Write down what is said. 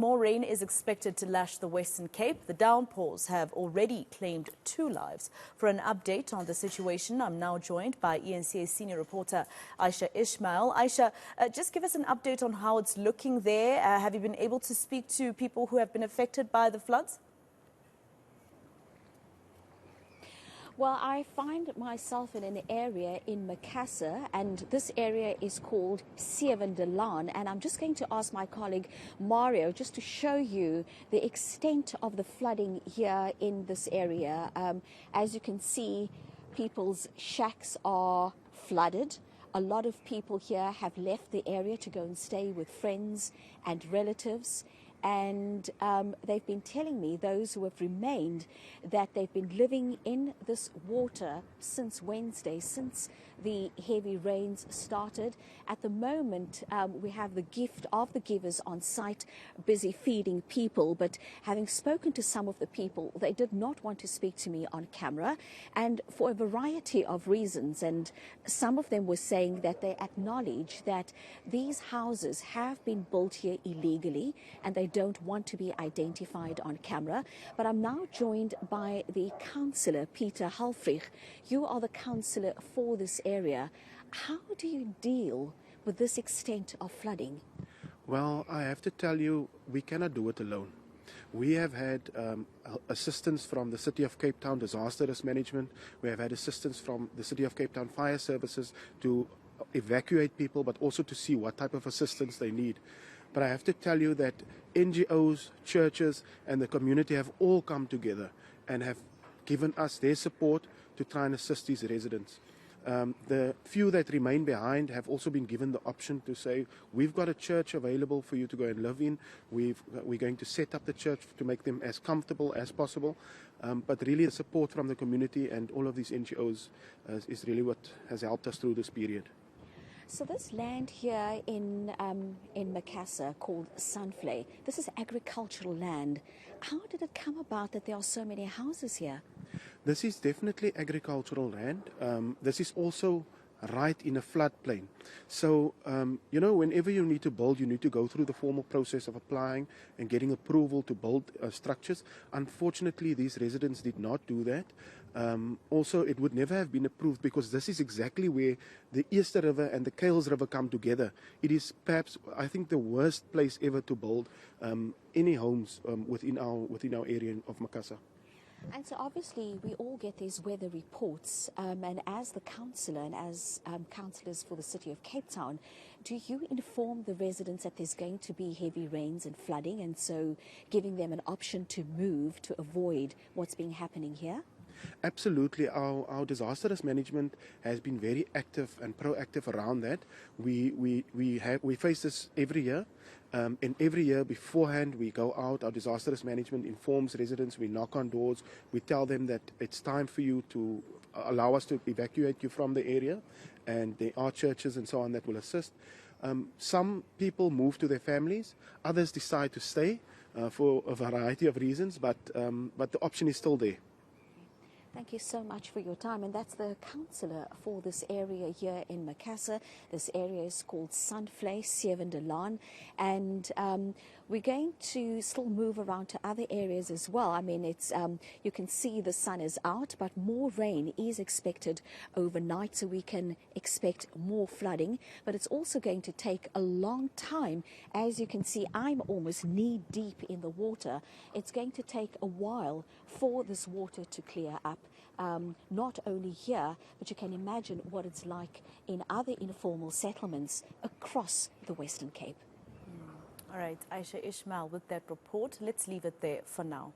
More rain is expected to lash the Western Cape. The downpours have already claimed 2 lives. For an update on the situation, I'm now joined by eNCA senior reporter Ayesha Ismail. Ayesha, just give us an update on how it's looking there. Have you been able to speak to people who have been affected by the floods? Well, I find myself in an area in Macassar, and this area is called Seven-de-Laan, and I'm just going to ask my colleague Mario just to show you the extent of the flooding here in this area. As you can see, people's shacks are flooded. A lot of people here have left the area to go and stay with friends and relatives. And they've been telling me, those who have remained, that they've been living in this water since Wednesday, since the heavy rains started. At the moment, we have the gift of the givers on site, busy feeding people. But having spoken to some of the people, they did not want to speak to me on camera, and for a variety of reasons. And some of them were saying that they acknowledge that these houses have been built here illegally, and they don't want to be identified on camera. But I'm now joined by the councillor, Peter Halfrich. You are the councillor for this area. How do you deal with this extent of flooding? Well, I have to tell you, we cannot do it alone. We have had assistance from the City of Cape Town Disaster Risk Management. We have had assistance from the City of Cape Town Fire Services to evacuate people, but also to see what type of assistance they need. But I have to tell you that NGOs, churches, and the community have all come together and have given us their support to try and assist these residents. The few that remain behind have also been given the option to say, we've got a church available for you to go and live in. We're going to set up the church to make them as comfortable as possible. But really the support from the community and all of these NGOs is really what has helped us through this period. So this land here in Macassar called Sunflay, this is agricultural land. How did it come about that there are so many houses here? This is definitely agricultural land. This is also right in a floodplain. So, whenever you need to build, you need to go through the formal process of applying and getting approval to build structures. Unfortunately, these residents did not do that. Also, it would never have been approved because this is exactly where the Easter River and the Kales River come together. It is perhaps, I think, the worst place ever to build any homes within our area of Macassar. And so obviously we all get these weather reports, and as the councillor and as councillors for the City of Cape Town, do you inform the residents that there's going to be heavy rains and flooding, and so giving them an option to move to avoid what's been happening here? Absolutely. Our disaster risk management has been very active and proactive around that. We face this every year. And every year beforehand we go out, our disaster risk management informs residents, we knock on doors, we tell them that it's time for you to allow us to evacuate you from the area, and there are churches and so on that will assist. Some people move to their families, others decide to stay for a variety of reasons, but the option is still there. Thank you so much for your time. And that's the councillor for this area here in Macassar. This area is called Sunflay, Seven-de-Laan. And we're going to still move around to other areas as well. I mean, it's you can see the sun is out, but more rain is expected overnight, so we can expect more flooding. But it's also going to take a long time. As you can see, I'm almost knee deep in the water. It's going to take a while for this water to clear up. Not only here, but you can imagine what it's like in other informal settlements across the Western Cape. All right, Ayesha Ismail with that report. Let's leave it there for now.